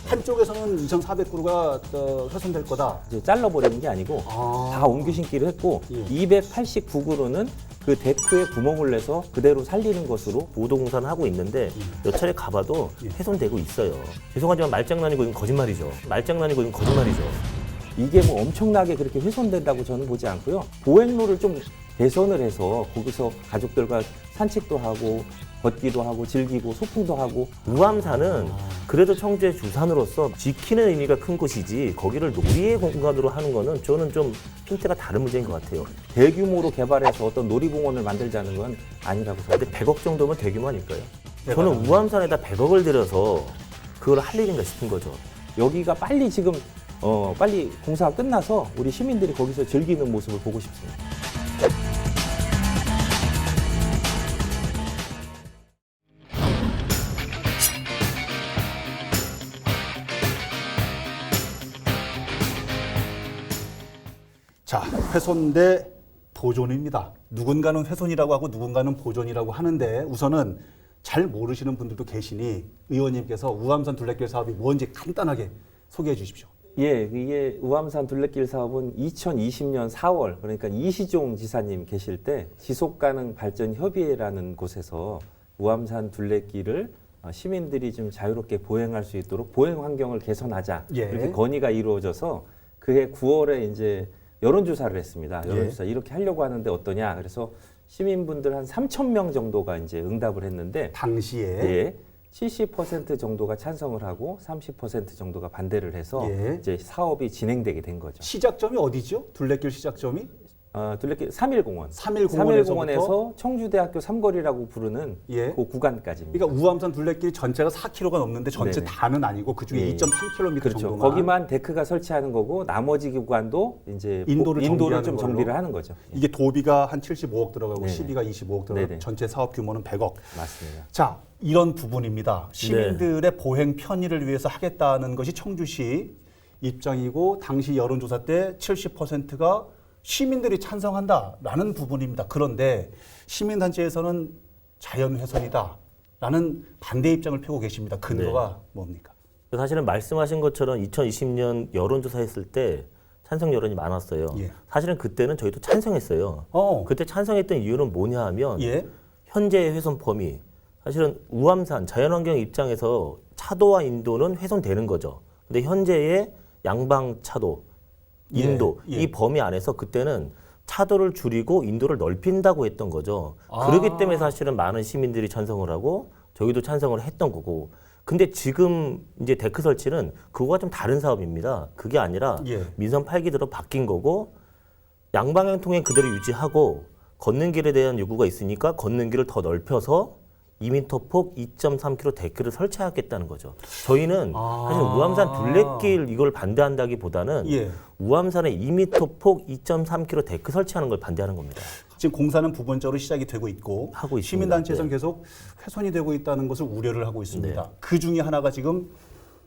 한쪽에서는 2,400그루가 훼손될 거다. 이제 잘라버리는 게 아니고 다 옮겨 심기로 했고 예. 289그루는 그 데크에 구멍을 내서 그대로 살리는 것으로 보도공사는 하고 있는데 몇 차례 가봐도 훼손되고 있어요. 죄송하지만 말장난이고 이건 거짓말이죠. 말장난이고 이건 거짓말이죠. 이게 뭐 엄청나게 그렇게 훼손된다고 저는 보지 않고요. 보행로를 좀 개선을 해서 거기서 가족들과 산책도 하고 걷기도 하고 즐기고 소풍도 하고 우암산은 그래도 청주의 주산으로서 지키는 의미가 큰 곳이지 거기를 놀이의 공간으로 하는 거는 저는 좀 핀트가 다른 문제인 것 같아요. 대규모로 개발해서 어떤 놀이공원을 만들자는 건 아니라고 생각해요. 근데 100억 정도면 대규모 아닐까요? 저는 우암산에다 100억을 들여서 그걸 할 일인가 싶은 거죠. 여기가 빨리 지금 빨리 공사가 끝나서 우리 시민들이 거기서 즐기는 모습을 보고 싶습니다. 자, 훼손 대 보존입니다. 누군가는 훼손이라고 하고 누군가는 보존이라고 하는데 우선은 잘 모르시는 분들도 계시니 의원님께서 우암산 둘레길 사업이 뭔지 간단하게 소개해 주십시오. 예, 이게 우암산 둘레길 사업은 2020년 4월, 그러니까 이시종 지사님 계실 때 지속가능발전협의회라는 곳에서 우암산 둘레길을 시민들이 좀 자유롭게 보행할 수 있도록 보행 환경을 개선하자 예. 이렇게 건의가 이루어져서 그해 9월에 이제 여론조사를 했습니다. 여론조사 이렇게 하려고 하는데 어떠냐? 그래서 시민분들 한 3,000명 정도가 이제 응답을 했는데 당시에 예, 70% 정도가 찬성을 하고 30% 정도가 반대를 해서 예. 이제 사업이 진행되게 된 거죠. 시작점이 어디죠? 둘레길 시작점이? 둘레길 3.1공원. 3.1공원에서 청주대학교 삼거리라고 부르는 예. 그 구간까지입니다. 그러니까 우암산 둘레길 전체가 4km가 넘는데 전체 네네. 다는 아니고 그중에 예. 2.3km 그렇죠. 정도만 거기만 데크가 설치하는 거고 나머지 구간도 이제 인도를 좀 정비하는 정비를 걸로. 하는 거죠. 예. 이게 도비가 한 75억 들어가고 네네. 시비가 25억 들어가고 네네. 전체 사업 규모는 100억. 맞습니다. 자, 이런 부분입니다. 시민들의 보행 편의를 위해서 하겠다는 것이 청주시 입장이고 당시 여론조사 때 70%가 시민들이 찬성한다라는 부분입니다. 그런데 시민단체에서는 자연훼손이다라는 반대 입장을 펴고 계십니다. 근거가 뭡니까? 사실은 말씀하신 것처럼 2020년 여론조사 했을 때 찬성 여론이 많았어요. 예. 사실은 그때는 저희도 찬성했어요. 그때 찬성했던 이유는 뭐냐 하면 예. 현재의 훼손 범위, 사실은 우암산 자연환경 입장에서 차도와 인도는 훼손되는 거죠. 근데 현재의 양방 차도, 인도 예, 예. 이 범위 안에서 그때는 차도를 줄이고 인도를 넓힌다고 했던 거죠. 그렇기 때문에 사실은 많은 시민들이 찬성을 하고 저희도 찬성을 했던 거고. 근데 지금 이제 데크 설치는 그거와 좀 다른 사업입니다. 그게 아니라 예. 민선 8기대로 바뀐 거고 양방향 통행 그대로 유지하고 걷는 길에 대한 요구가 있으니까 걷는 길을 더 넓혀서 2m 폭 2.3km 데크를 설치하겠다는 거죠. 저희는 사실 우암산 둘레길 이걸 반대한다기보다는 예. 우암산에 2m 폭 2.3km 데크 설치하는 걸 반대하는 겁니다. 지금 공사는 부분적으로 시작이 되고 있고 하고 있습니다. 시민단체에서는 네. 계속 훼손이 되고 있다는 것을 우려를 하고 있습니다. 네. 그 중에 하나가 지금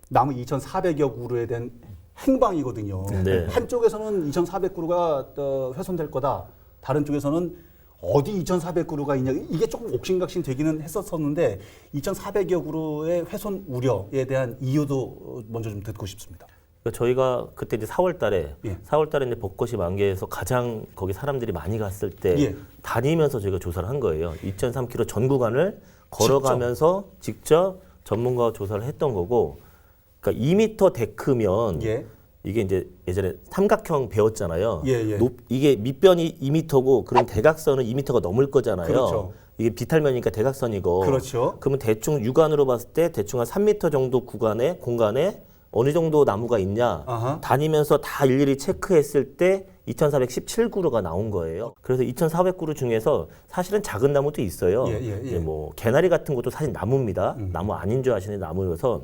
나무 2,400여 그루에 대한 행방이거든요. 네. 한쪽에서는 2,400그루가 훼손될 거다. 다른 쪽에서는 어디 2,400그루가 있냐. 이게 조금 옥신각신 되기는 했었는데 2,400여 그루의 훼손 우려에 대한 이유도 먼저 좀 듣고 싶습니다. 그러니까 저희가 그때 이제 4월 달에 예. 4월 달에 이제 벚꽃이 만개해서 가장 거기 사람들이 많이 갔을 때 예. 다니면서 저희가 조사를 한 거예요. 2.3km 전 구간을 걸어가면서 직접 전문가와 조사를 했던 거고, 그러니까 2m 데크면 예. 이게 이제 예전에 삼각형 배웠잖아요. 예, 예. 이게 밑변이 2m고 그럼 대각선은 2m가 넘을 거잖아요. 그렇죠. 이게 비탈면이니까 대각선이고. 그렇죠. 그러면 대충 육안으로 봤을 때 대충 한 3m 정도 구간에 공간에 어느 정도 나무가 있냐 아하. 다니면서 다 일일이 체크했을 때 2,417그루가 나온 거예요. 그래서 2,400그루 중에서 사실은 작은 나무도 있어요. 예, 예, 예. 이제 뭐 개나리 같은 것도 사실 나무입니다. 나무 아닌 줄 아시는 나무여서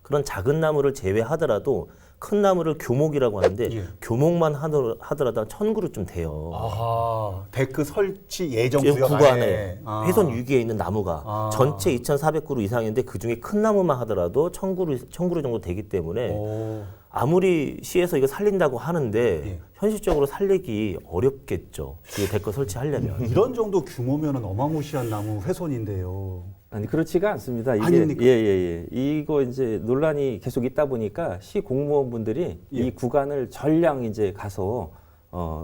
그런 작은 나무를 제외하더라도 큰 나무를 교목이라고 하는데 예. 교목만 하더라도 한 1,000그루쯤 돼요. 아하, 데크 설치 예정 지금 구역 구간에 안에. 아. 훼손 위기에 있는 나무가 아. 전체 2,400그루 이상인데 그중에 큰 나무만 하더라도 1,000그루 정도 되기 때문에 오. 아무리 시에서 이거 살린다고 하는데 예. 현실적으로 살리기 어렵겠죠. 이 데크 설치하려면. 이런 정도 규모면은 어마무시한 나무 훼손인데요. 아니 그렇지가 않습니다. 이게 아닙니까? 예. 이거 이제 논란이 계속 있다 보니까 시 공무원분들이 예. 이 구간을 전량 이제 가서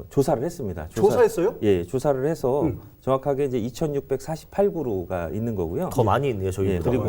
조사를 했습니다. 조사했어요? 예, 조사를 해서 정확하게 이제 2,648그루가 있는 거고요. 더 많이 있네요, 저희. 예, 그리고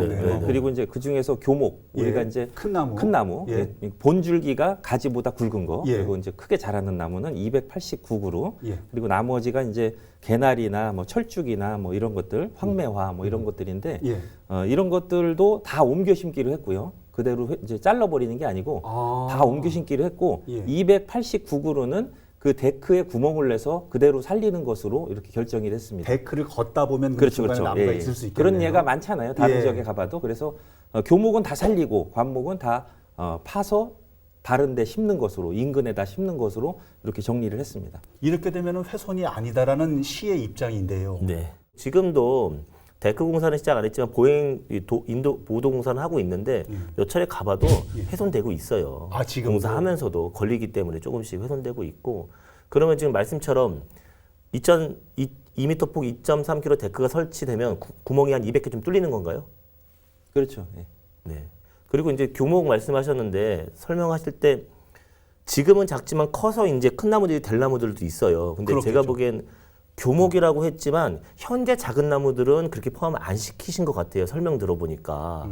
그리고 이제 그 중에서 교목 예. 우리가 이제 큰 나무. 큰 나무 예. 본줄기가 가지보다 굵은 거 예. 그리고 이제 크게 자라는 나무는 289그루 예. 그리고 나머지가 이제 개나리나 뭐 철쭉이나 뭐 이런 것들 황매화 뭐 이런 것들인데 예. 이런 것들도 다 옮겨 심기로 했고요. 그대로 이제 잘라버리는 게 아니고 다 옮겨 심기로 했고 예. 289그루는 그 데크에 구멍을 내서 그대로 살리는 것으로 이렇게 결정이 됐습니다. 데크를 걷다 보면 그 그렇죠, 중간에 그렇죠. 나무가 예, 있을 수 있겠네요. 그런 예가 많잖아요. 다른 예. 지역에 가봐도. 그래서 교목은 다 살리고 관목은 다 파서 다른 데 심는 것으로 인근에다 심는 것으로 이렇게 정리를 했습니다. 이렇게 되면 훼손이 아니다라는 시의 입장인데요. 네. 지금도 데크 공사는 시작 안 했지만 인도 보도 공사는 하고 있는데 몇 차례 가봐도 훼손되고 있어요. 아, 지금도? 공사하면서도 걸리기 때문에 조금씩 훼손되고 있고 그러면 지금 말씀처럼 2m 폭 2.3km 데크가 설치되면 구멍이 한 200개 좀 뚫리는 건가요? 그렇죠. 예. 네. 그리고 이제 교목 말씀하셨는데 설명하실 때 지금은 작지만 커서 이제 큰 나무들이 될 나무들도 있어요. 근데 그렇겠죠. 제가 보기엔 교목이라고 했지만 현재 작은 나무들은 그렇게 포함 안 시키신 것 같아요. 설명 들어보니까.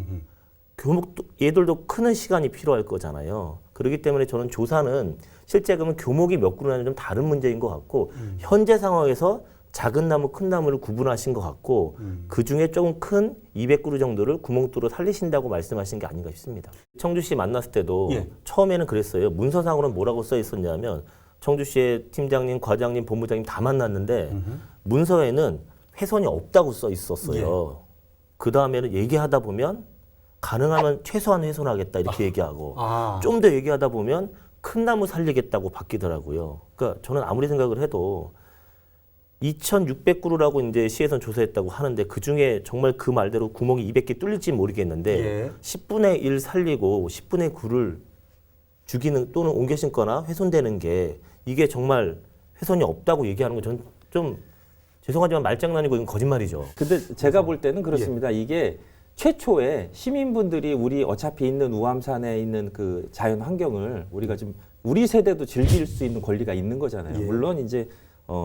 교목도 얘들도 크는 시간이 필요할 거잖아요. 그렇기 때문에 저는 조사는 실제 그러면 교목이 몇 그루냐는 좀 다른 문제인 것 같고 현재 상황에서 작은 나무, 큰 나무를 구분하신 것 같고 그 중에 조금 큰 200그루 정도를 구멍 뚫어 살리신다고 말씀하신 게 아닌가 싶습니다. 청주시 만났을 때도 예. 처음에는 그랬어요. 문서상으로는 뭐라고 써 있었냐면 청주시의 팀장님, 과장님, 본부장님 다 만났는데 문서에는 훼손이 없다고 써 있었어요. 그 다음에는 얘기하다 보면 가능하면 최소한 훼손하겠다 이렇게 얘기하고 좀 더 얘기하다 보면 큰 나무 살리겠다고 바뀌더라고요. 그러니까 저는 아무리 생각을 해도 2,600그루라고 이제 시에선 조사했다고 하는데 그 중에 정말 그 말대로 구멍이 200개 뚫릴지 모르겠는데 예. 10분의 1 살리고 10분의 9를 죽이는 또는 옮겨 심거나 훼손되는 게 이게 정말 훼손이 없다고 얘기하는 건 저는 좀 죄송하지만 말장난이고 이건 거짓말이죠. 근데 제가 볼 때는 그렇습니다. 이게 최초에 시민분들이 우리 어차피 있는 우암산에 있는 그 자연 환경을 우리가 좀 우리 세대도 즐길 수 있는 권리가 있는 거잖아요. 예. 물론 이제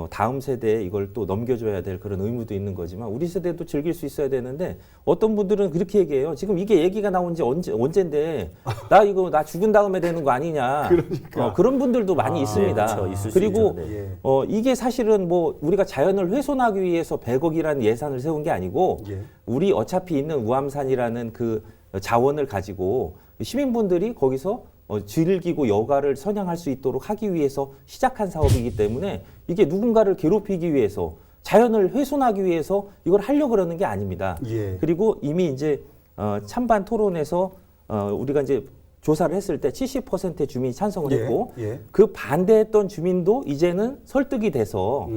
다음 세대에 이걸 또 넘겨줘야 될 그런 의무도 있는 거지만 우리 세대도 즐길 수 있어야 되는데 어떤 분들은 그렇게 얘기해요. 지금 이게 얘기가 나온 지 언젠데 나 죽은 다음에 되는 거 아니냐. 그러니까. 그런 분들도 많이 있습니다. 그렇죠. 있을 수 그리고 있죠. 네. 예. 이게 사실은 뭐 우리가 자연을 훼손하기 위해서 100억이라는 예산을 세운 게 아니고 예. 우리 어차피 있는 우암산이라는 그 자원을 가지고 시민분들이 거기서 즐기고 여가를 선양할 수 있도록 하기 위해서 시작한 사업이기 때문에 이게 누군가를 괴롭히기 위해서 자연을 훼손하기 위해서 이걸 하려고 그러는 게 아닙니다. 예. 그리고 이미 이제 찬반 토론에서 우리가 이제 조사를 했을 때 70%의 주민이 찬성을 예, 했고 예. 그 반대했던 주민도 이제는 설득이 돼서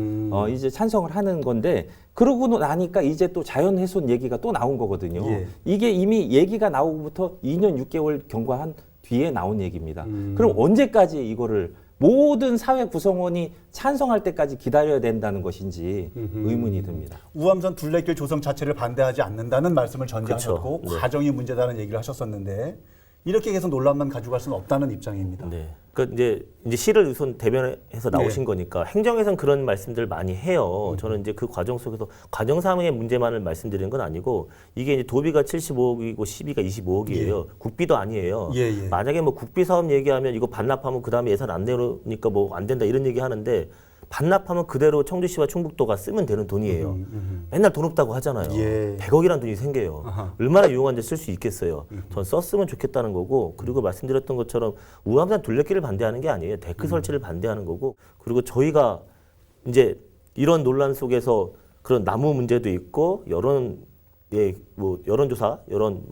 이제 찬성을 하는 건데 그러고 나니까 이제 또 자연 훼손 얘기가 또 나온 거거든요. 예. 이게 이미 얘기가 나오고부터 2년 6개월 경과한 뒤에 나온 얘기입니다. 그럼 언제까지 이거를 모든 사회 구성원이 찬성할 때까지 기다려야 된다는 것인지 의문이 듭니다. 우암산 둘레길 조성 자체를 반대하지 않는다는 말씀을 전제하셨고 그렇죠. 네. 과정이 문제다는 얘기를 하셨었는데 이렇게 계속 논란만 가지고 갈 수는 없다는 입장입니다. 네. 그러니까 이제 시를 우선 대변해서 나오신 거니까 행정에선 그런 말씀들 많이 해요. 저는 이제 그 과정 속에서 과정상의 문제만을 말씀드리는 건 아니고 이게 이제 도비가 75억이고 시비가 25억이에요. 국비도 아니에요. 예, 예. 만약에 뭐 국비 사업 얘기하면 이거 반납하면 그 다음에 예산 안 되니까 뭐 안 된다 이런 얘기 하는데 반납하면 그대로 청주시와 충북도가 쓰면 되는 돈이에요. 맨날 돈 없다고 하잖아요. 예. 100억이라는 돈이 생겨요. 얼마나 유용한데 쓸 수 있겠어요. 전 썼으면 좋겠다는 거고 그리고 말씀드렸던 것처럼 우암산 둘레길을 반대하는 게 아니에요. 데크 설치를 반대하는 거고 그리고 저희가 이제 이런 논란 속에서 그런 나무 문제도 있고 여론조사,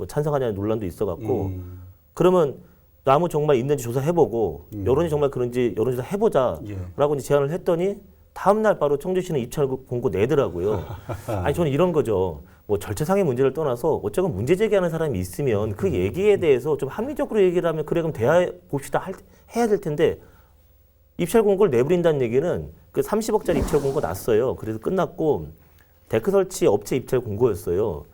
찬성하냐는 논란도 있어갖고 그러면 나무 정말 있는지 조사해보고 여론이 정말 그런지 여론조사 해보자라고 이제 제안을 했더니 다음날 바로 청주시는 입찰 공고 내더라고요. 아니 저는 이런 거죠. 뭐 절차상의 문제를 떠나서 어쨌건 문제 제기하는 사람이 있으면 그 얘기에 대해서 좀 합리적으로 얘기를 하면 그래 그럼 대화해 봅시다 해야 될 텐데 입찰 공고를 내버린다는 얘기는 그 30억짜리 입찰 공고 났어요. 그래서 끝났고 데크 설치 업체 입찰 공고였어요.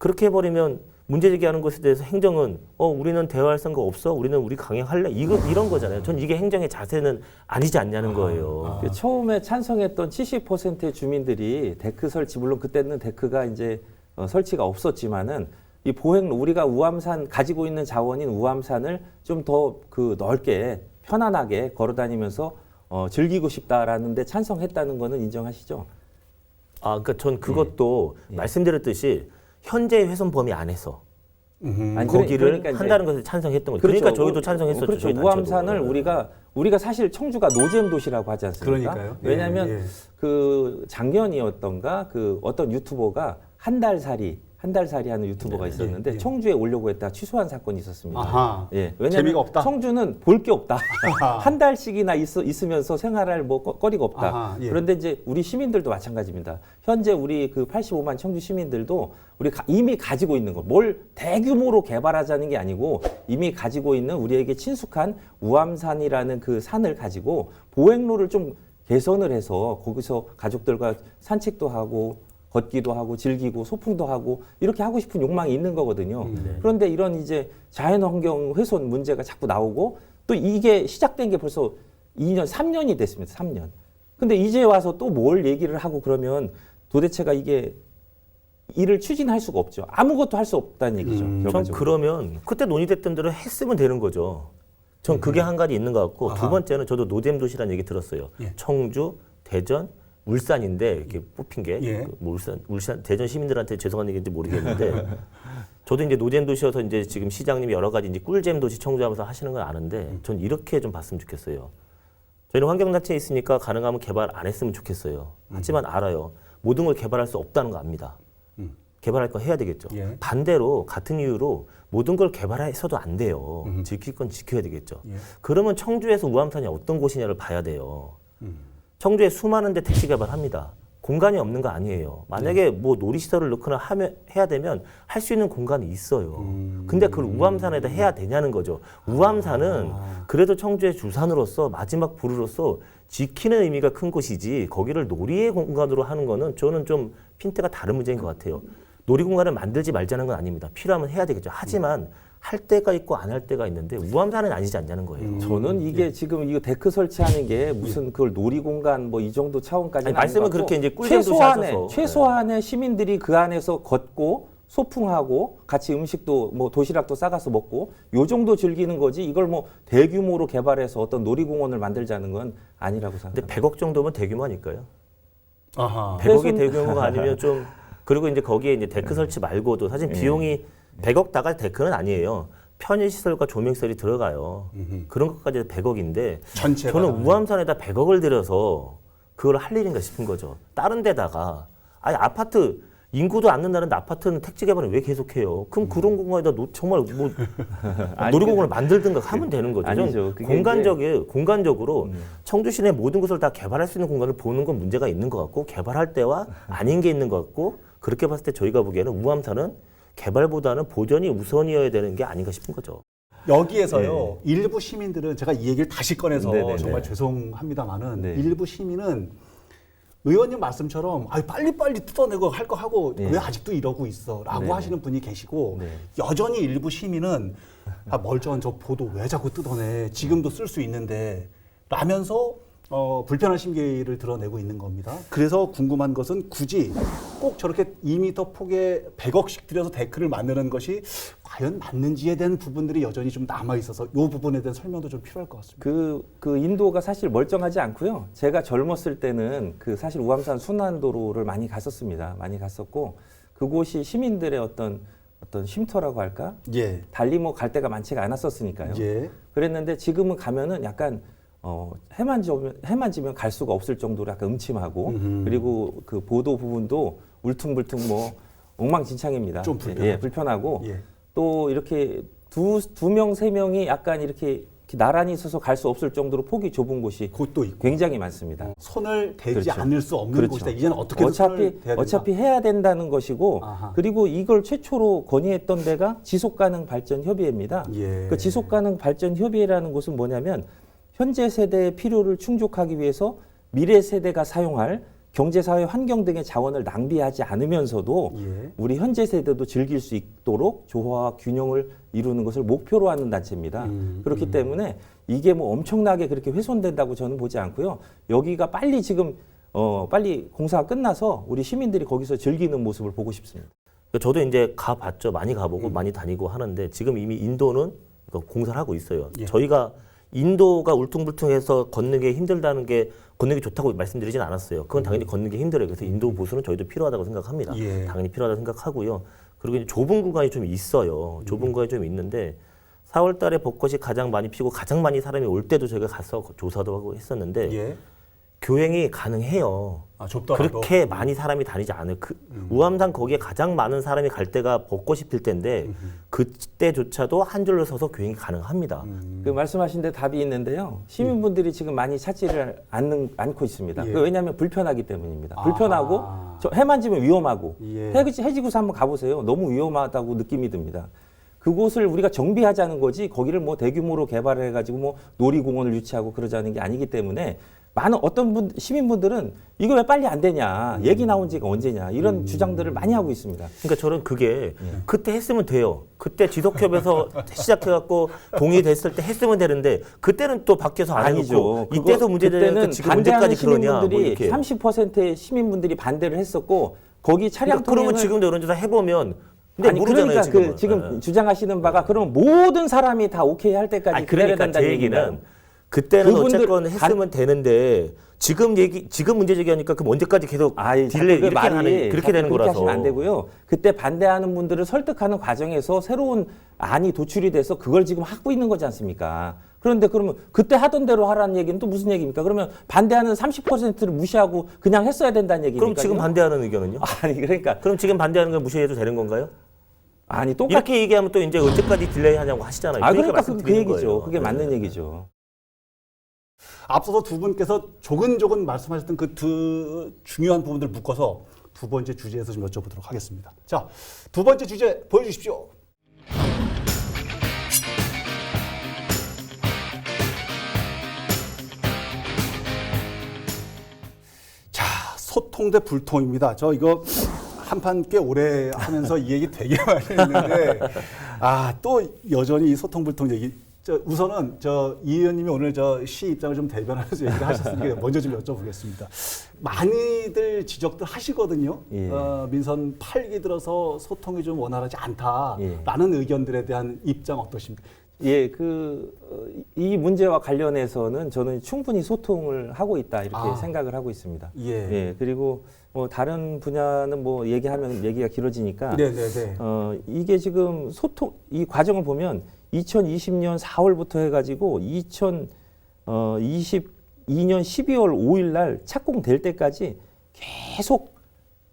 그렇게 해버리면 문제 제기하는 것에 대해서 행정은 우리는 대화할 생각 없어, 우리는 우리 강행할래, 이런 거잖아요. 전 이게 행정의 자세는 아니지 않냐는 거예요. 처음에 찬성했던 70%의 주민들이 데크 설치, 물론 그때는 데크가 이제 설치가 없었지만은 이 보행로, 우리가 우암산 가지고 있는 자원인 우암산을 좀 더 그 넓게 편안하게 걸어 다니면서 즐기고 싶다라는 데 찬성했다는 거는 인정하시죠? 그러니까 전 그것도 말씀드렸듯이 현재 훼손 범위 안에서 아니, 거기를 그러니까 이제 한다는 것을 찬성했던 거죠. 그렇죠. 그러니까 저희도 찬성했었죠. 그렇죠. 저희 단체도. 우암산을 우리가 사실 청주가 노잼 도시라고 하지 않습니까? 그러니까요. 왜냐하면 예. 그 작년이었던가 그 어떤 유튜버가 한 달 살이 하는 유튜버가 있었는데 예. 청주에 오려고 했다 취소한 사건이 있었습니다. 아하. 예, 왜냐하면 재미가 없다? 청주는 볼 게 없다. 아하. 한 달씩이나 있으면서 생활할 뭐 거리가 없다. 아하, 예. 그런데 이제 우리 시민들도 마찬가지입니다. 현재 우리 그 85만 청주 시민들도 이미 가지고 있는 거, 뭘 대규모로 개발하자는 게 아니고 이미 가지고 있는 우리에게 친숙한 우암산이라는 그 산을 가지고 보행로를 좀 개선을 해서 거기서 가족들과 산책도 하고 걷기도 하고 즐기고 소풍도 하고 이렇게 하고 싶은 욕망이 있는 거거든요. 그런데 이런 이제 자연환경 훼손 문제가 자꾸 나오고 또 이게 시작된 게 벌써 2년, 3년이 됐습니다. 3년. 근데 이제 와서 또 뭘 얘기를 하고 그러면 도대체가 이게 일을 추진할 수가 없죠. 아무것도 할 수 없다는 얘기죠. 전 결과적으로. 그러면 그때 논의됐던 대로 했으면 되는 거죠. 전 그게 한 가지 있는 것 같고 두 번째는 저도 노잼 도시라는 얘기 들었어요. 예. 청주, 대전, 울산인데 이렇게 뽑힌 게 예. 뭐 울산 대전 시민들한테 죄송한 얘기인지 모르겠는데 저도 이제 노잼 도시여서 이제 지금 시장님이 여러 가지 이제 꿀잼 도시 청주하면서 하시는 건 아는데 전 이렇게 좀 봤으면 좋겠어요. 저희는 환경단체에 있으니까 가능하면 개발 안 했으면 좋겠어요. 하지만 알아요. 모든 걸 개발할 수 없다는 거 압니다. 개발할 거 해야 되겠죠. 예. 반대로 같은 이유로 모든 걸 개발해서도 안 돼요. 지킬 건 지켜야 되겠죠. 예. 그러면 청주에서 우암산이 어떤 곳이냐를 봐야 돼요. 청주에 수많은 데 택지 개발합니다. 공간이 없는 거 아니에요. 만약에 뭐 놀이시설을 넣거나 해야 되면 할 수 있는 공간이 있어요. 근데 그걸 우암산에다 해야 되냐는 거죠. 우암산은 그래도 청주의 주산으로서 마지막 부루로서 지키는 의미가 큰 곳이지 거기를 놀이의 공간으로 하는 거는 저는 좀 핀트가 다른 문제인 것 같아요. 놀이공간을 만들지 말자는 건 아닙니다. 필요하면 해야 되겠죠. 하지만 할 때가 있고 안 할 때가 있는데 우암산은 아니지 않냐는 거예요. 저는 이게 지금 이거 데크 설치하는 게 무슨 그걸 놀이공간 뭐 이 정도 차원까지는 아니, 말씀은 아닌 것 같고 그렇게 이제 꿀잼 도시 하셔서. 최소한의 시민들이 그 안에서 걷고 소풍하고 같이 음식도 뭐 도시락도 싸가서 먹고 요 정도 즐기는 거지 이걸 뭐 대규모로 개발해서 어떤 놀이공원을 만들자는 건 아니라고 근데 생각합니다. 100억 정도면 대규모 아닐까요? 아하. 100억이 대규모가 아니면 좀 그리고 이제 거기에 이제 데크 설치 말고도 사실 비용이 100억 다가 데크는 아니에요. 편의시설과 조명시설이 들어가요. 그런 것까지 100억인데 전체가. 저는 우암산에다 100억을 들여서 그걸 할 일인가 싶은 거죠. 다른 데다가 아니 아파트 인구도 안 는다는데 아파트는 택지 개발을 왜 계속해요? 그럼 그런 공간에다 정말 뭐 놀이공원을 만들든가 하면 되는 거죠. 아니죠. 그게 공간적으로 청주 시내 모든 것을 다 개발할 수 있는 공간을 보는 건 문제가 있는 것 같고 개발할 때와 아닌 게 있는 것 같고 그렇게 봤을 때 저희가 보기에는 우암산은 개발보다는 보전이 우선이어야 되는 게 아닌가 싶은 거죠. 여기에서요 일부 시민들은 제가 이 얘기를 다시 꺼내서 네네네. 정말 죄송합니다만은 네. 일부 시민은 의원님 말씀처럼 빨리빨리 뜯어내고 할 거 하고 네. 왜 아직도 이러고 있어라고 네네. 하시는 분이 계시고 네. 여전히 일부 시민은 멀쩡한 저 보도 왜 자꾸 뜯어내 지금도 쓸 수 있는데 라면서 불편한 심기를 드러내고 있는 겁니다. 그래서 궁금한 것은 굳이 꼭 저렇게 2m 폭에 100억씩 들여서 데크를 만드는 것이 과연 맞는지에 대한 부분들이 여전히 좀 남아 있어서 이 부분에 대한 설명도 좀 필요할 것 같습니다. 그 인도가 사실 멀쩡하지 않고요. 제가 젊었을 때는 그 사실 우암산 순환도로를 많이 갔었습니다. 많이 갔었고 그곳이 시민들의 어떤 쉼터라고 할까? 예. 달리 뭐 갈 데가 많지가 않았었으니까요. 예. 그랬는데 지금은 가면은 약간 해만 지면 갈 수가 없을 정도로 약간 음침하고 그리고 그 보도 부분도 울퉁불퉁 뭐 엉망진창입니다. 좀 불편하죠. 예, 불편하고 예. 또 이렇게 두 명, 세 명이 약간 이렇게 나란히 있어서 갈 수 없을 정도로 폭이 좁은 곳이 그것도 있고 굉장히 많습니다. 손을 대지 그렇죠. 않을 수 없는 그렇죠. 곳이다. 이제는 어떻게든 손을 대야 된다. 어차피 해야 된다는 것이고 아하. 그리고 이걸 최초로 건의했던 데가 지속가능발전협의회입니다. 예. 그 지속가능발전협의회라는 곳은 뭐냐면 현재 세대의 필요를 충족하기 위해서 미래 세대가 사용할 경제사회 환경 등의 자원을 낭비하지 않으면서도 예. 우리 현재 세대도 즐길 수 있도록 조화와 균형을 이루는 것을 목표로 하는 단체입니다. 그렇기 때문에 이게 뭐 엄청나게 그렇게 훼손된다고 저는 보지 않고요. 여기가 빨리 지금 빨리 공사가 끝나서 우리 시민들이 거기서 즐기는 모습을 보고 싶습니다. 저도 이제 가봤죠. 많이 가보고 많이 다니고 하는데 지금 이미 인도는 공사를 하고 있어요. 예. 저희가 인도가 울퉁불퉁해서 걷는 게 힘들다는 게 걷는 게 좋다고 말씀드리진 않았어요. 그건 당연히 걷는 게 힘들어요. 그래서 인도 보수는 저희도 필요하다고 생각합니다. 예. 당연히 필요하다고 생각하고요. 그리고 이제 좁은 구간이 좀 있어요. 좁은 구간이 좀 있는데 4월 달에 벚꽃이 가장 많이 피고 가장 많이 사람이 올 때도 저희가 가서 조사도 하고 했었는데 예. 교행이 가능해요. 아, 좁더라도. 그렇게 많이 사람이 다니지 않아요. 우암산 거기에 가장 많은 사람이 갈 때가 벚꽃이 필 때인데 그때조차도 한 줄로 서서 교행이 가능합니다. 그 말씀하신 데 답이 있는데요. 시민분들이 지금 많이 찾지를 않고 있습니다. 예. 왜냐하면 불편하기 때문입니다. 아. 불편하고 해 만지면 위험하고 예. 해지구사 한번 가보세요. 너무 위험하다고 느낌이 듭니다. 그곳을 우리가 정비하자는 거지 거기를 뭐 대규모로 개발을 해가지고 뭐 놀이공원을 유치하고 그러자는 게 아니기 때문에 많은 어떤 시민분들은 이거 왜 빨리 안 되냐 얘기 나온 지가 언제냐 이런 주장들을 많이 하고 있습니다. 그러니까 저는 그게 그때 했으면 돼요. 그때 지속협에서 시작해갖고 동의됐을 때 했으면 되는데 그때는 또 밖에서 안 아니죠. 해놓고 이때도 문제되니까 그때는 지금 반대하는 언제까지 그러냐 뭐 시민분들이 이렇게. 30%의 시민분들이 반대를 했었고 거기 차량 그러니까 그러면 통행을 지금도 여론조사 해보면 근데 아니 모르잖아요 그러니까 지금은. 그 지금 주장하시는 바가 그러면 모든 사람이 다 오케이 할 때까지 아니, 기다려야 그러니까 된다는 제 얘기는 얘기는 그때는 그분들 어쨌건 했으면 되는데 지금 문제 제기하니까 그럼 언제까지 계속 딜레이 이렇게 하는 그렇게 되는 그렇게 거라서. 하시면 안 되고요. 그때 반대하는 분들을 설득하는 과정에서 새로운 안이 도출이 돼서 그걸 지금 하고 있는 거지 않습니까? 그런데 그러면 그때 하던 대로 하라는 얘기는 또 무슨 얘기입니까? 그러면 반대하는 30%를 무시하고 그냥 했어야 된다는 얘기입니까? 그럼 지금 반대하는 의견은요? 아니 그러니까 그럼 지금 반대하는 걸 무시해도 되는 건가요? 아니 똑같 이렇게 얘기하면 또 이제 언제까지 딜레이 하냐고 하시잖아요. 그러니까 그 말씀드리는 얘기죠. 거예요. 그게 네. 맞는 얘기죠. 앞서서 두 분께서 조근조근 말씀하셨던 그 두 중요한 부분들을 묶어서 두 번째 주제에서 좀 여쭤보도록 하겠습니다. 자, 두 번째 주제 보여주십시오. 자, 소통 대 불통입니다. 저 이거 한판 꽤 오래 하면서 이 얘기 되게 많이 했는데 또 여전히 이 소통 불통 얘기. 우선은 이 의원님이 오늘 시 입장을 좀 대변하면서 얘기를 하셨으니까 먼저 좀 여쭤보겠습니다. 많이들 지적들 하시거든요. 예. 민선 8기 들어서 소통이 좀 원활하지 않다라는 의견들에 대한 입장 어떠십니까? 예, 이 문제와 관련해서는 저는 충분히 소통을 하고 있다 이렇게 생각을 하고 있습니다. 예. 그리고 뭐 다른 분야는 뭐 얘기하면 얘기가 길어지니까 네네네. 이게 지금 이 과정을 보면 2020년 4월부터 해가지고 2022년 12월 5일 날 착공될 때까지 계속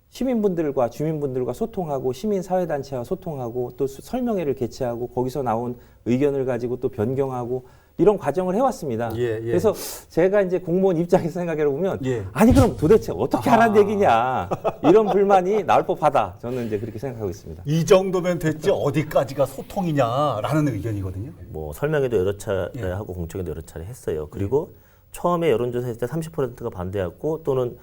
시민분들과 주민분들과 소통하고 시민사회단체와 소통하고 또 설명회를 개최하고 거기서 나온 의견을 가지고 또 변경하고 이런 과정을 해왔습니다. 예. 그래서 제가 이제 공무원 입장에서 생각해 보면 예. 아니 그럼 도대체 어떻게 하라는 얘기냐 이런 불만이 나올 법하다. 저는 이제 그렇게 생각하고 있습니다. 이 정도면 됐지 어디까지가 소통이냐라는 의견이거든요. 뭐 설명회도 여러 차례 하고 공청회도 여러 차례 했어요. 그리고 처음에 여론조사했을 때 30%가 반대했고 또는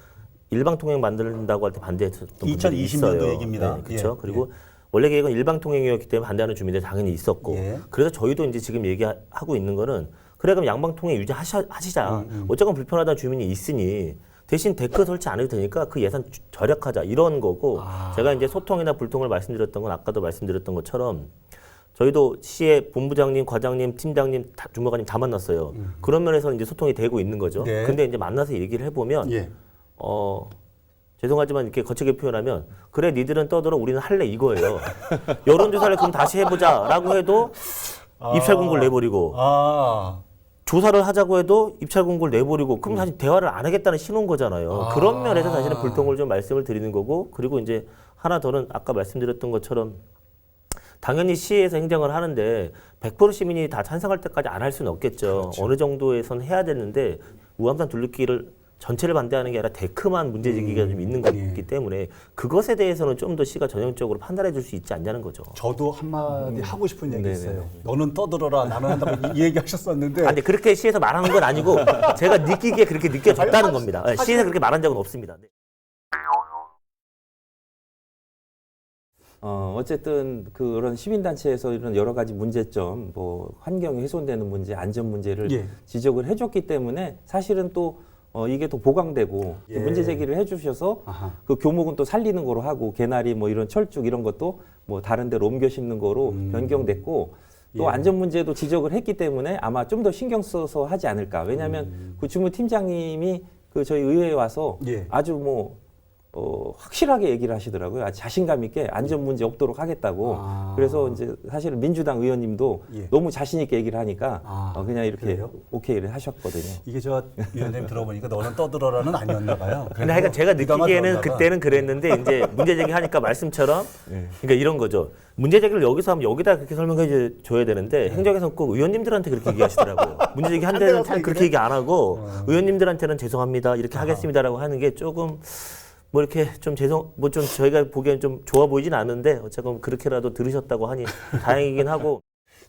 일방통행 만든다고 할 때 반대했던 분들이 2020년도 있어요. 얘기입니다. 네, 그렇죠. 예. 그리고 원래 계획은 일방통행이었기 때문에 반대하는 주민들이 당연히 있었고 예. 그래서 저희도 이제 지금 얘기하고 있는 거는 그래 그럼 양방통행 유지하시자. 어쨌건 불편하다는 주민이 있으니 대신 데크 설치 안 해도 되니까 그 예산 절약하자 이런 거고 제가 이제 소통이나 불통을 말씀드렸던 건 아까도 말씀드렸던 것처럼 저희도 시의 본부장님, 과장님, 팀장님, 주무관님 다 만났어요. 그런 면에서 이제 소통이 되고 있는 거죠. 네. 근데 이제 만나서 얘기를 해보면 예. 죄송하지만 이렇게 거칠게 표현하면 그래 니들은 떠들어 우리는 할래 이거예요. 여론조사를 그럼 다시 해보자라고 해도 입찰 공고를 내버리고 조사를 하자고 해도 입찰 공고를 내버리고 그럼 사실 대화를 안 하겠다는 신호인 거잖아요. 그런 면에서 사실은 불통을 좀 말씀을 드리는 거고 그리고 이제 하나 더는 아까 말씀드렸던 것처럼 당연히 시에서 행정을 하는데 100% 시민이 다 찬성할 때까지 안 할 수는 없겠죠. 그렇죠. 어느 정도에선 해야 되는데 우암산 둘레길을 전체를 반대하는 게 아니라 데크만 문제 제기가 좀 있는 거기 때문에 그것에 대해서는 좀 더 시가 전형적으로 판단해 줄 수 있지 않냐는 거죠. 저도 한마디 하고 싶은 얘기 네네. 있어요. 너는 떠들어라, 나는 한다고 이 얘기 하셨었는데. 아니 그렇게 시에서 말하는 건 아니고 제가 느끼기에 그렇게 느껴졌다는 겁니다. 시에서 그렇게 말한 적은 없습니다. 어쨌든 그런 시민단체에서 이런 여러 가지 문제점, 뭐 환경이 훼손되는 문제, 안전 문제를 예. 지적을 해줬기 때문에 사실은 또 이게 또 보강되고 예. 또 문제 제기를 해주셔서 아하. 그 교목은 또 살리는 거로 하고 개나리 뭐 이런 철쭉 이런 것도 뭐 다른 데로 옮겨 심는 거로 변경됐고 또 예. 안전 문제도 지적을 했기 때문에 아마 좀 더 신경 써서 하지 않을까. 왜냐하면 그 주무팀장님이 그 저희 의회에 와서 예. 아주 뭐 확실하게 얘기를 하시더라고요. 아주 자신감 있게 안전 문제 없도록 하겠다고. 아. 그래서 이제 사실은 민주당 의원님도 예. 너무 자신 있게 얘기를 하니까 아, 그냥 이렇게 그래요? 오케이를 하셨거든요. 이게 저 위원님 들어보니까 너는 떠들어라는 아니었나 봐요. 근데 하여간 제가 네가만 느끼기에는 들었나 봐. 그때는 그랬는데 이제 문제 제기하니까 말씀처럼 네. 그러니까 이런 거죠. 문제 제기를 여기서 하면 여기다 그렇게 설명해 줘야 되는데 행정에서는 꼭 의원님들한테 그렇게 얘기하시더라고요. 문제 제기 한 데는 잘 그렇게 얘기 안 하고 의원님들한테는 죄송합니다 이렇게 하겠습니다라고 하는 게 조금 뭐 이렇게 좀 뭐 좀 저희가 보기엔 좀 좋아 보이진 않는데 어쨌건 그렇게라도 들으셨다고 하니 다행이긴 하고.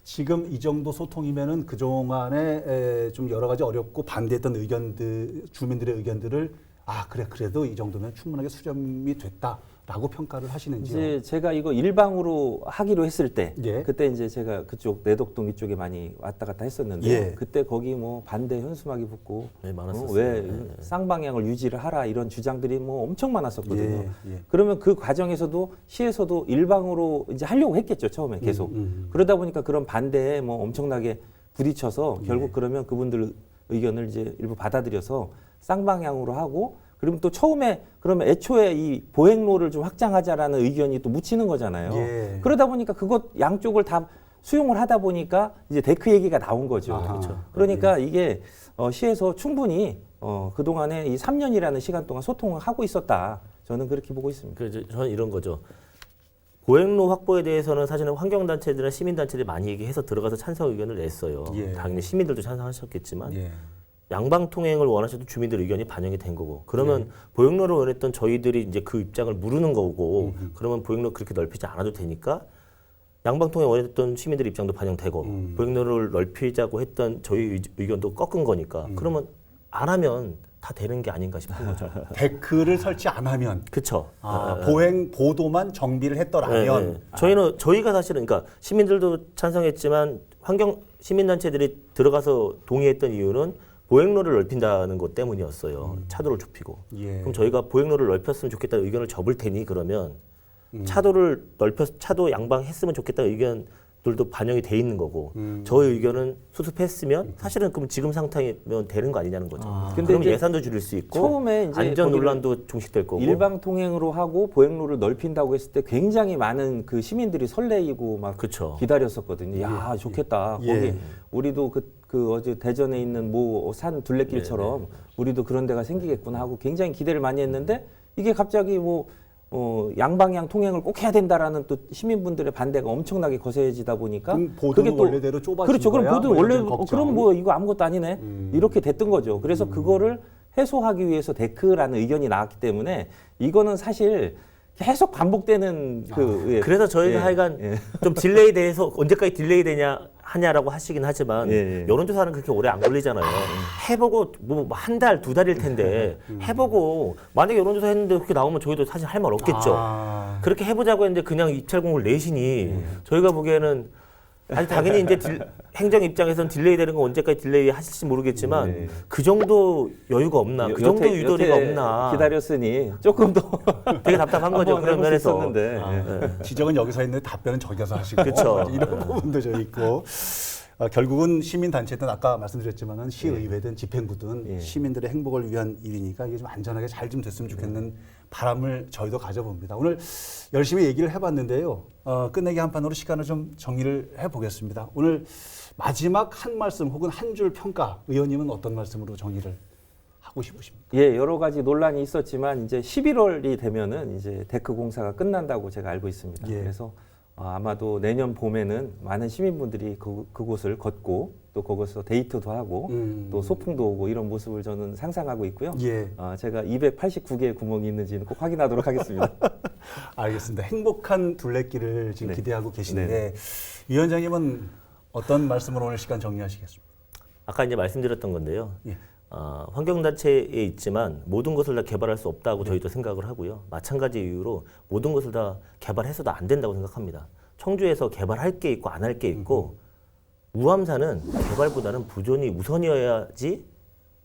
지금 이 정도 소통이면은 그동안에 좀 여러 가지 어렵고 반대했던 의견들, 주민들의 의견들을 그래도 이 정도면 충분하게 수렴이 됐다라고 평가를 하시는지요? 이제 제가 이거 일방으로 하기로 했을 때 예. 그때 이제 제가 그쪽 내덕동 이쪽에 많이 왔다 갔다 했었는데 예. 그때 거기 뭐 반대 현수막이 붙고 네, 많았었어요. 왜 네. 쌍방향을 유지를 하라 이런 주장들이 뭐 엄청 많았었거든요. 예, 예. 그러면 그 과정에서도 시에서도 일방으로 이제 하려고 했겠죠 처음에 계속. 그러다 보니까 그런 반대에 뭐 엄청나게 부딪혀서 결국 그러면 그분들 의견을 이제 일부 받아들여서 쌍방향으로 하고 그러면 또 처음에 그러면 애초에 이 보행로를 좀 확장하자라는 의견이 또 묻히는 거잖아요. 예. 그러다 보니까 그것 양쪽을 다 수용을 하다 보니까 이제 데크 얘기가 나온 거죠. 아하. 그렇죠. 그러니까 이게 시에서 충분히 그동안에 이 3년이라는 시간 동안 소통을 하고 있었다. 저는 그렇게 보고 있습니다. 그래서 저는 이런 거죠. 보행로 확보에 대해서는 사실은 환경단체들이나 시민단체들이 많이 얘기해서 들어가서 찬성 의견을 냈어요. 예. 당연히 시민들도 찬성하셨겠지만 예. 양방 통행을 원하셨던 주민들 의견이 반영이 된 거고 그러면 보행로를 원했던 저희들이 이제 그 입장을 물으는 거고 그러면 보행로 그렇게 넓히지 않아도 되니까 양방 통행 원했던 시민들 입장도 반영되고 보행로를 넓히자고 했던 저희 의견도 꺾은 거니까 그러면 안 하면 다 되는 게 아닌가 싶은 거죠. 데크를 설치 안 하면 그렇죠. 보행 보도만 정비를 했더라면 네, 네. 저희가 사실은 그러니까 시민들도 찬성했지만 환경 시민단체들이 들어가서 동의했던 이유는 보행로를 넓힌다는 것 때문이었어요. 차도를 좁히고. 예. 그럼 저희가 보행로를 넓혔으면 좋겠다는 의견을 접을 테니 그러면 차도 양방했으면 좋겠다는 의견들도 반영이 돼 있는 거고 저희 의견은 수습했으면 사실은 그럼 지금 상태면 되는 거 아니냐는 거죠. 근데 그럼 이제 예산도 줄일 수 있고 처음에 이제 안전 거기를 논란도 종식될 거고. 일방 통행으로 하고 보행로를 넓힌다고 했을 때 굉장히 많은 그 시민들이 설레이고 막 그쵸. 기다렸었거든요. 야, 좋겠다. 예. 거기 우리도 그 어제 대전에 있는 뭐 산 둘레길처럼 우리도 그런 데가 생기겠구나 하고 굉장히 기대를 많이 했는데 이게 갑자기 뭐 양방향 통행을 꼭 해야 된다라는 또 시민분들의 반대가 엄청나게 거세지다 보니까 그럼 보도는 원래대로 좁아진 그렇죠. 그럼 거야? 보도 뭐 원래 이런 걱정. 그럼 뭐 이거 아무것도 아니네 이렇게 됐던 거죠. 그래서 그거를 해소하기 위해서 데크라는 의견이 나왔기 때문에 이거는 사실 계속 반복되는 그래서 저희가 하여간 좀 딜레이 돼서 언제까지 딜레이 하냐라고 하시긴 하지만 여론조사는 그렇게 오래 안 걸리잖아요. 해보고 뭐 한 달, 두 달일 텐데 해보고 만약에 여론조사 했는데 그렇게 나오면 저희도 사실 할 말 없겠죠. 그렇게 해보자고 했는데 그냥 입찰공을 내시니 저희가 보기에는 아니 당연히 이제 행정 입장에서는 딜레이 되는 건 언제까지 딜레이 하실지 모르겠지만 그 정도 여유가 없나, 그 정도 유도리가 없나 기다렸으니 조금 더 되게 답답한 거죠. 그런 면에서. 있었는데. 지적은 여기서 했는데 답변은 저기서 하시고 그쵸. 이런 부분도 좀 있고 결국은 시민단체든 아까 말씀드렸지만은 시의회든 집행부든 시민들의 행복을 위한 일이니까 이게 좀 안전하게 잘 좀 됐으면 좋겠는 바람을 저희도 가져봅니다. 오늘 열심히 얘기를 해봤는데요. 끝내기 한 판으로 시간을 좀 정리를 해보겠습니다. 오늘 마지막 한 말씀 혹은 한 줄 평가 의원님은 어떤 말씀으로 정리를 하고 싶으십니까? 예, 여러 가지 논란이 있었지만 이제 11월이 되면은 이제 데크 공사가 끝난다고 제가 알고 있습니다. 예. 그래서 아마도 내년 봄에는 많은 시민분들이 그곳을 걷고 또 거기서 데이트도 하고 또 소풍도 오고 이런 모습을 저는 상상하고 있고요. 예. 제가 289개의 구멍이 있는지는 꼭 확인하도록 하겠습니다. 알겠습니다. 행복한 둘레길을 지금 네. 기대하고 계신데 위원장님은 어떤 말씀으로 오늘 시간 정리하시겠습니까? 아까 이제 말씀드렸던 건데요. 예. 환경단체에 있지만 모든 것을 다 개발할 수 없다고 저희도 생각을 하고요. 마찬가지 이유로 모든 것을 다 개발해서도 안 된다고 생각합니다. 청주에서 개발할 게 있고 안 할 게 있고 우암산은 개발보다는 보존이 우선이어야지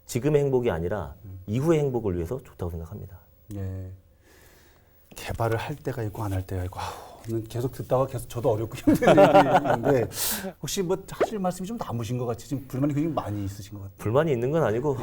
지금의 행복이 아니라 이후의 행복을 위해서 좋다고 생각합니다. 예. 개발을 할 때가 있고 안 할 때가 있고 오늘 계속 듣다가 계속 저도 어렵고 힘든 얘기인데 혹시 뭐 하실 말씀이 좀 남으신 것 같이 지금 불만이 굉장히 많이 있으신 것 같아요. 불만이 있는 건 아니고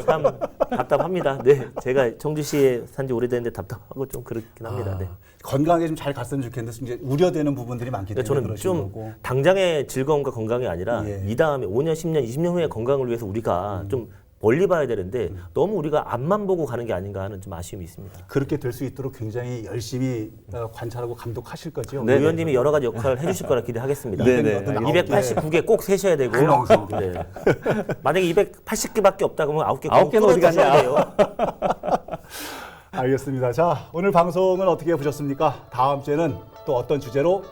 참 답답합니다. 네, 제가 청주시에 산지 오래됐는데 답답하고 좀 그렇긴 합니다. 네. 건강하게 좀 잘 갔으면 좋겠는데 이제 우려되는 부분들이 많기 때문에 저는 그러신 좀 거고. 당장의 즐거움과 건강이 아니라 예. 이 다음에 5년, 10년, 20년 후의 건강을 위해서 우리가 좀 멀리 봐야 되는데 너무 우리가 앞만 보고 가는 게 아닌가 하는 좀 아쉬움이 있습니다. 그렇게 될 수 있도록 굉장히 열심히 관찰하고 감독하실 거죠. 네. 의원님이 여러 가지 역할을 해주실 거라 기대하겠습니다. 네네. 289개 꼭 세셔야 되고 네. 만약에 280개밖에 없다 그러면 9개 9개는 어디 갔냐? 돼요. 알겠습니다. 자, 오늘 방송은 어떻게 보셨습니까? 다음 주에는 또 어떤 주제로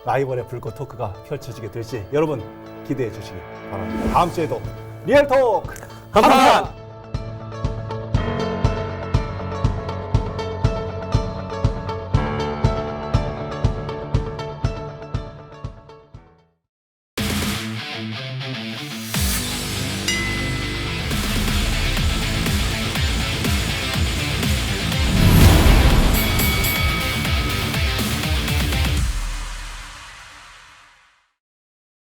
라이벌의 불꽃 토크가 펼쳐지게 될지 여러분 기대해 주시기 바랍니다. 다음 주에도 리얼 토크 감사합니다.